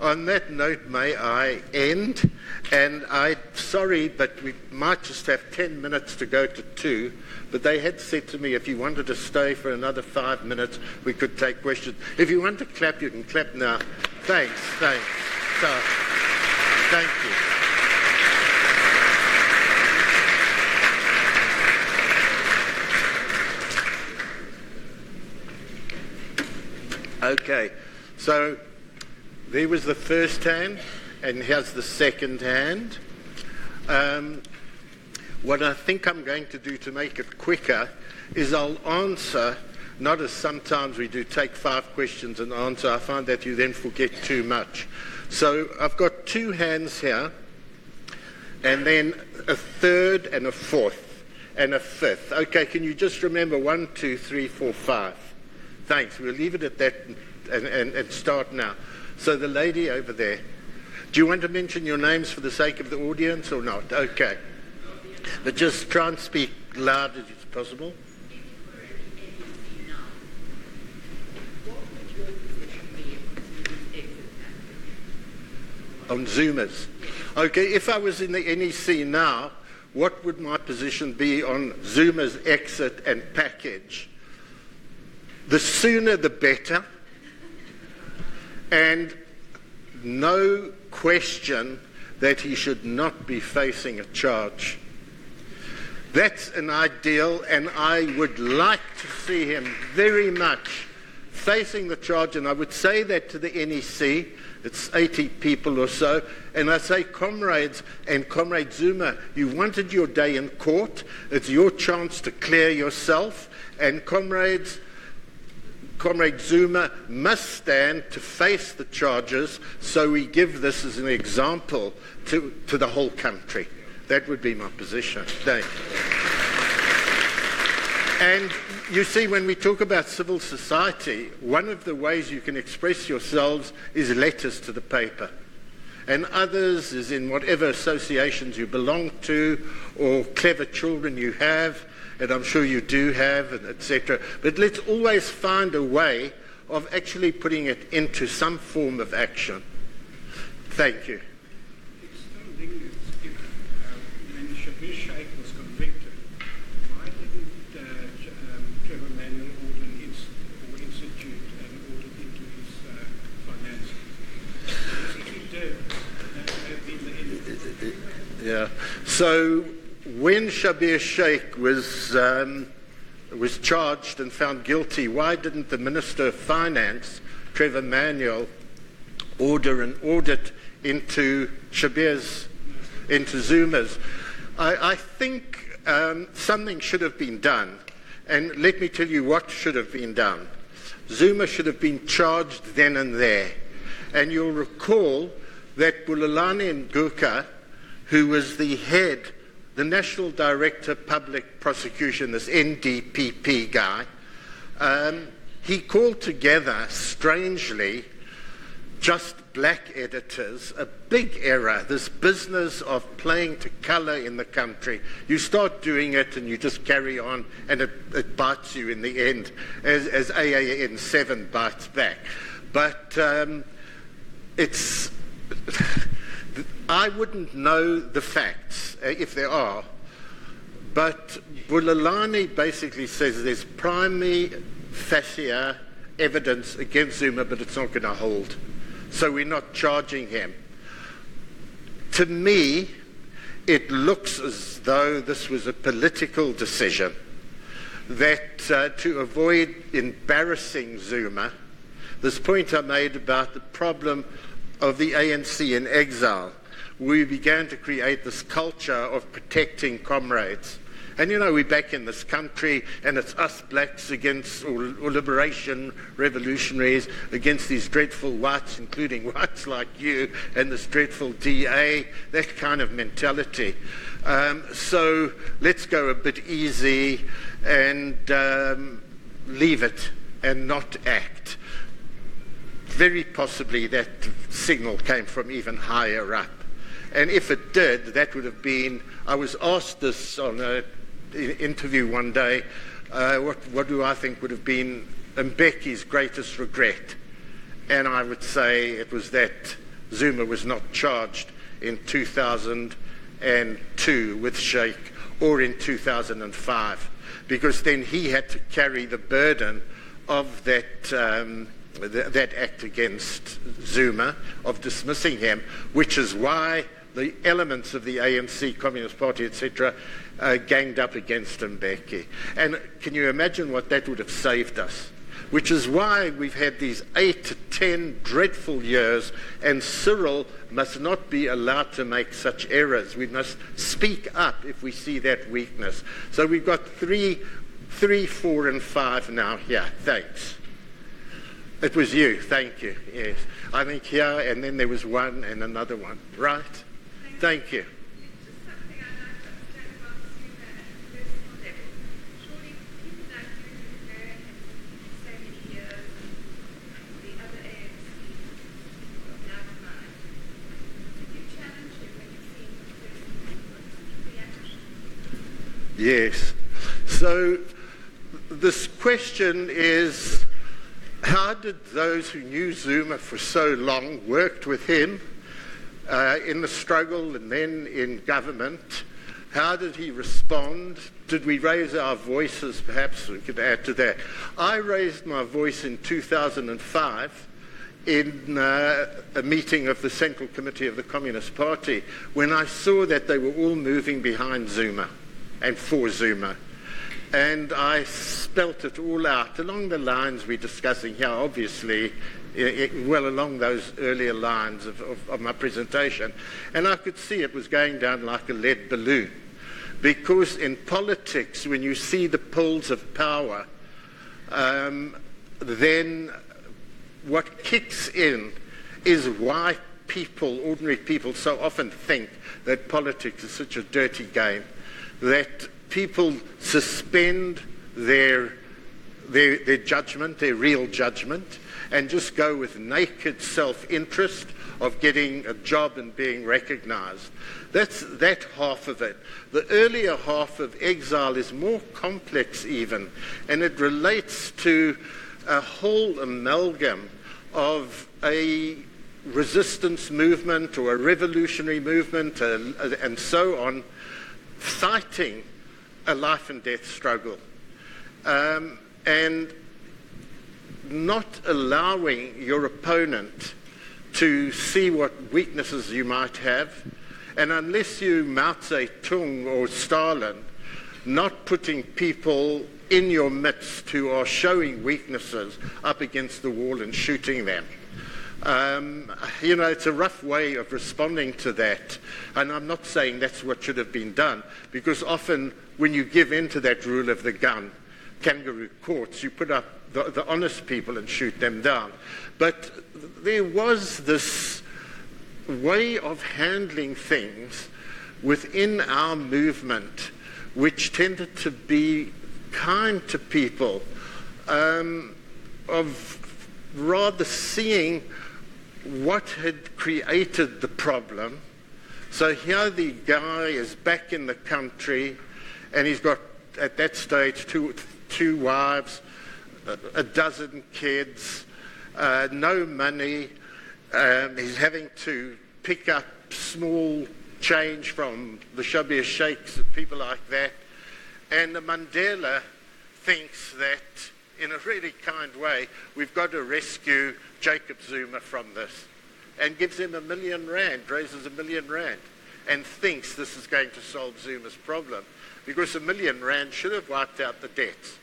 on that note, may I end? And I'm sorry, but we might just have 10 minutes to go to 2. But they had said to me, if you wanted to stay for another 5 minutes, we could take questions. If you want to clap, you can clap now. Thanks. So, thank you. Okay, so there was the first hand, and here's the second hand. What I think I'm going to do to make it quicker is I'll answer, not as sometimes we do, take 5 questions and answer. I find that you then forget too much. So I've got 2 hands here, and then a third and a fourth and a fifth. Okay, can you just remember 1, 2, 3, 4, 5? Thanks. We'll leave it at that and start now. So the lady over there, do you want to mention your names for the sake of the audience or not? Okay. But just try and speak loud as possible. On Zuma's. Okay, if I was in the NEC now, what would my position be on Zuma's exit and package? The sooner the better, and no question that he should not be facing a charge. That's an ideal, and I would like to see him very much facing the charge, and I would say that to the NEC. It's 80 people or so, and I say, comrades and Comrade Zuma, you wanted your day in court. It's your chance to clear yourself, and Comrade Zuma must stand to face the charges, so we give this as an example to the whole country. That would be my position. Thank you. And you see, when we talk about civil society, one of the ways you can express yourselves is letters to the paper. And others is in whatever associations you belong to, or clever children you have, and I'm sure you do have, and etc. But let's always find a way of actually putting it into some form of action. Thank you. Extending when Shabir Shaik was convicted, why didn't Trevor Manuel order institute an audit into his finances? If he did, that would have been the end. Yeah. So when Shabir Shaik was charged and found guilty, why didn't the Minister of Finance, Trevor Manuel, order an audit into Zuma's? I think something should have been done, and let me tell you what should have been done. Zuma should have been charged then and there, and you'll recall that Bulelani Nguka, who was the head, the National Director of Public Prosecution, this NDPP guy, he called together, strangely, just black editors, a big error, this business of playing to colour in the country. You start doing it and you just carry on, and it bites you in the end, as AAN 7 bites back. But it's... I wouldn't know the facts, if there are, but Bulelani basically says there's prima facie evidence against Zuma, but it's not going to hold. So we're not charging him. To me, it looks as though this was a political decision, that to avoid embarrassing Zuma, this point I made about the problem of the ANC in exile, we began to create this culture of protecting comrades. And you know, we're back in this country, and it's us blacks against, or liberation revolutionaries against these dreadful whites, including whites like you, and this dreadful DA, that kind of mentality. So let's go a bit easy and leave it and not act. Very possibly that signal came from even higher up. And if it did, that would have been, I was asked this on an interview one day, what do I think would have been Mbeki's greatest regret? And I would say it was that Zuma was not charged in 2002 with Sheikh, or in 2005, because then he had to carry the burden of that act against Zuma, of dismissing him, which is why the elements of the ANC, Communist Party, etc., ganged up against Mbeki. And can you imagine what that would have saved us? Which is why we've had these 8 to 10 dreadful years, and Cyril must not be allowed to make such errors. We must speak up if we see that weakness. So we've got 3, 4, and 5 now here. Thanks. It was you, thank you, yes. I think here, and then there was one and another one, right? Thank you. Just something I'd like to understand about Zuma at a personal level. Surely people like you who know him for so many years, and the other ANC of like mind, did you challenge him when you see him personally? What's the reaction? Yes. So this question is, how did those who knew Zuma for so long, worked with him in the struggle and then in government, how did he respond? Did we raise our voices? Perhaps we could add to that. I raised my voice in 2005 in a meeting of the Central Committee of the Communist Party, when I saw that they were all moving behind Zuma and for Zuma. And I spelt it all out along the lines we're discussing here, obviously, well along those earlier lines of my presentation. And I could see it was going down like a lead balloon. Because in politics, when you see the poles of power, then what kicks in is why people, ordinary people, so often think that politics is such a dirty game, that people suspend their judgment, their real judgment, and just go with naked self-interest of getting a job and being recognized. That's that half of it. The earlier half of exile is more complex even, and it relates to a whole amalgam of a resistance movement or a revolutionary movement and so on, fighting a life and death struggle, and not allowing your opponent to see what weaknesses you might have, and unless you Mao Zedong or Stalin, not putting people in your midst who are showing weaknesses up against the wall and shooting them. You know, it's a rough way of responding to that, and I'm not saying that's what should have been done, because often when you give in to that rule of the gun, kangaroo courts, you put up the honest people and shoot them down. But there was this way of handling things within our movement which tended to be kind to people, of rather seeing what had created the problem. So here the guy is back in the country, and he's got, at that stage, two wives, a dozen kids, no money. He's having to pick up small change from the Shabir sheikhs and people like that. And Mandela thinks that, in a really kind way, we've got to rescue Jacob Zuma from this, and gives him R1 million, raises R1 million. and thinks this is going to solve Zuma's problem, because R1 million should have wiped out the debts.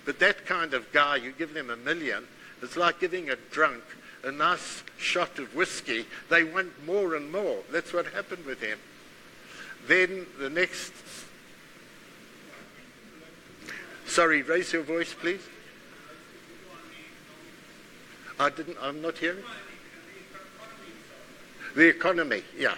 But that kind of guy, you give them $1 million, it's like giving a drunk a nice shot of whiskey. They want more and more. That's what happened with him. Then the next... Sorry, raise your voice, please. I'm not hearing. The economy, yeah.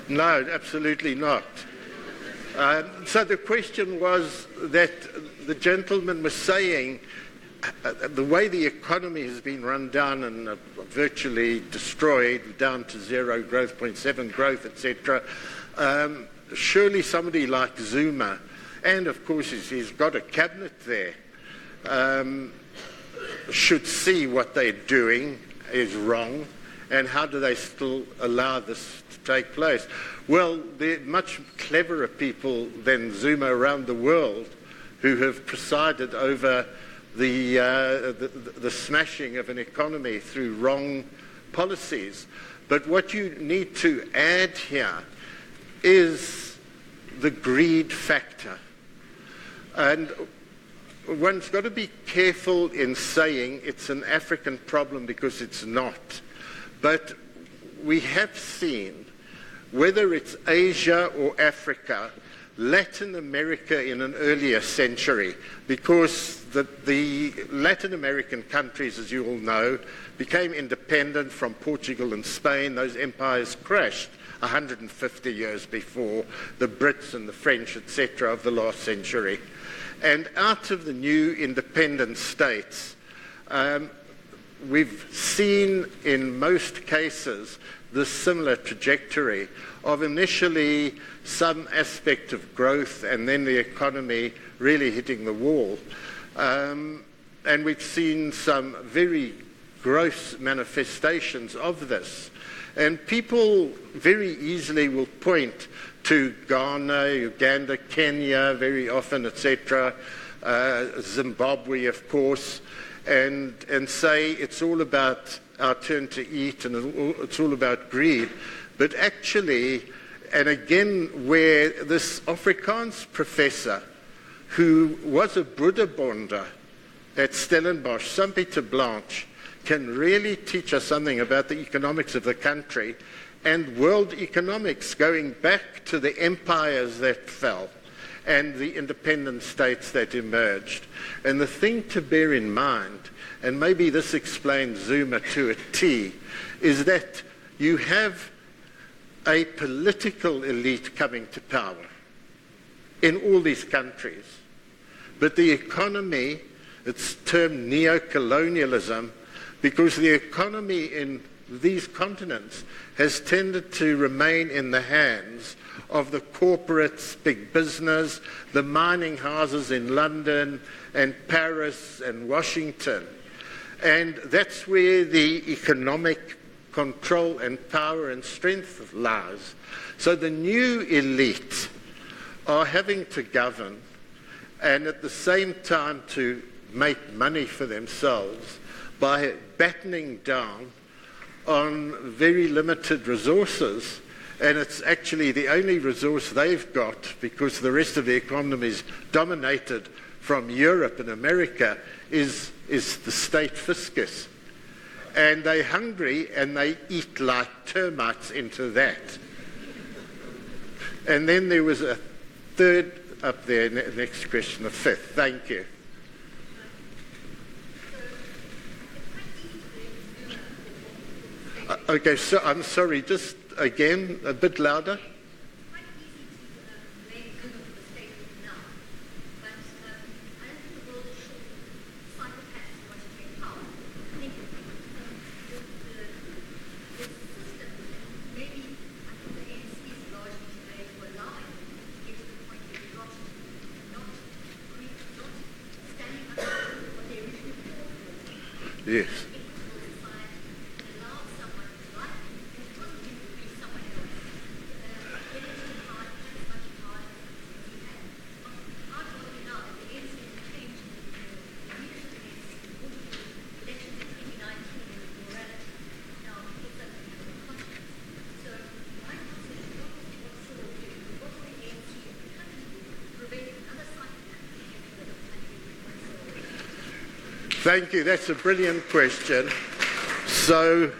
No, absolutely not. So the question was that the gentleman was saying the way the economy has been run down and virtually destroyed, down to 0 growth, 0.7 growth, etc., surely somebody like Zuma, and of course he's got a cabinet there, should see what they're doing is wrong, and how do they still allow this to take place? Well, there are much cleverer people than Zuma around the world who have presided over the smashing of an economy through wrong policies. But what you need to add here is the greed factor. And one's got to be careful in saying it's an African problem, because it's not. But we have seen, whether it's Asia or Africa, Latin America in an earlier century, because the Latin American countries, as you all know, became independent from Portugal and Spain. Those empires crashed 150 years before the Brits and the French, etc., of the last century. And out of the new independent states, we've seen in most cases this similar trajectory of initially some aspect of growth and then the economy really hitting the wall. And we've seen some very gross manifestations of this. And people very easily will point to Ghana, Uganda, Kenya very often, etc., Zimbabwe, of course, and say it's all about our turn to eat and it's all about greed. But actually, and again, where this Afrikaans professor, who was a Broederbonder at Stellenbosch, Sampieter Blanche, can really teach us something about the economics of the country and world economics, going back to the empires that fell and the independent states that emerged. And the thing to bear in mind, and maybe this explains Zuma to a T, is that you have a political elite coming to power in all these countries. But the economy, it's termed neo-colonialism, because the economy in these continents has tended to remain in the hands of the corporates, big business, the mining houses in London and Paris and Washington. And that's where the economic control and power and strength lies. So the new elite are having to govern and at the same time to make money for themselves by battening down on very limited resources. And it's actually the only resource they've got, because the rest of the economy is dominated from Europe and America, is the state fiscus. And they're hungry and they eat like termites into that. And then there was a third up there, next question, the fifth. Thank you. Okay, so I'm sorry, just again, a bit louder. Thank you. That's a brilliant question. So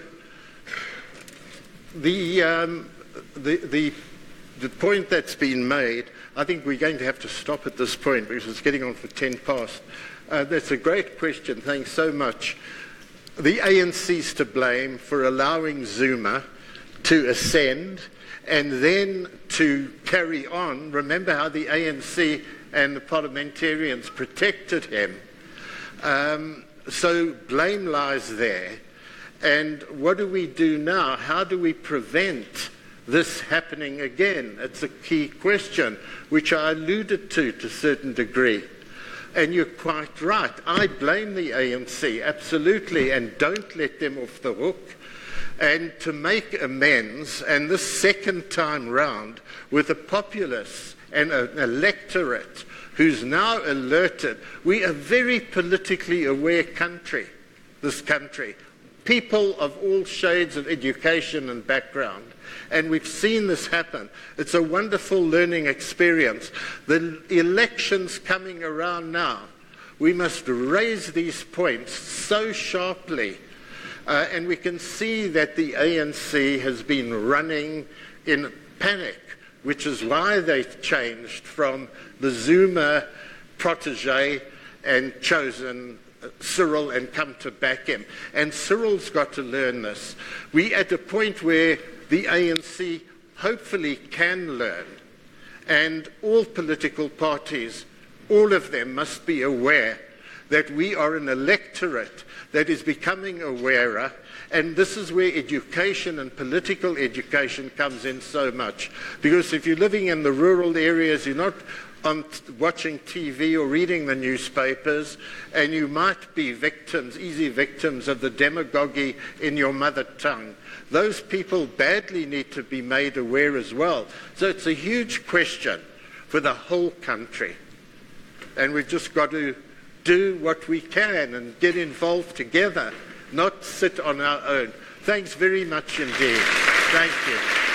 the point that's been made, I think we're going to have to stop at this point because it's getting on for 10 past. That's a great question. Thanks so much. The ANC's to blame for allowing Zuma to ascend and then to carry on. Remember how the ANC and the parliamentarians protected him. So blame lies there. And what do we do now? How do we prevent this happening again? It's a key question, which I alluded to a certain degree. And you're quite right. I blame the ANC, absolutely, and don't let them off the hook. And to make amends, and this second time round, with a populace and an electorate who's now alerted, we are a very politically aware country, this country. People of all shades of education and background. And we've seen this happen. It's a wonderful learning experience. The elections coming around now, we must raise these points so sharply. And we can see that the ANC has been running in panic, which is why they've changed from the Zuma protege and chosen Cyril and come to back him. And Cyril's got to learn this. We're at a point where the ANC hopefully can learn. And all political parties, all of them must be aware that we are an electorate that is becoming awarer. And this is where education and political education comes in so much. Because if you're living in the rural areas, you're not watching TV or reading the newspapers, and you might be victims, easy victims of the demagoguery in your mother tongue. Those people badly need to be made aware as well. So it's a huge question for the whole country. And we've just got to do what we can and get involved together, not sit on our own. Thanks very much indeed. Thank you.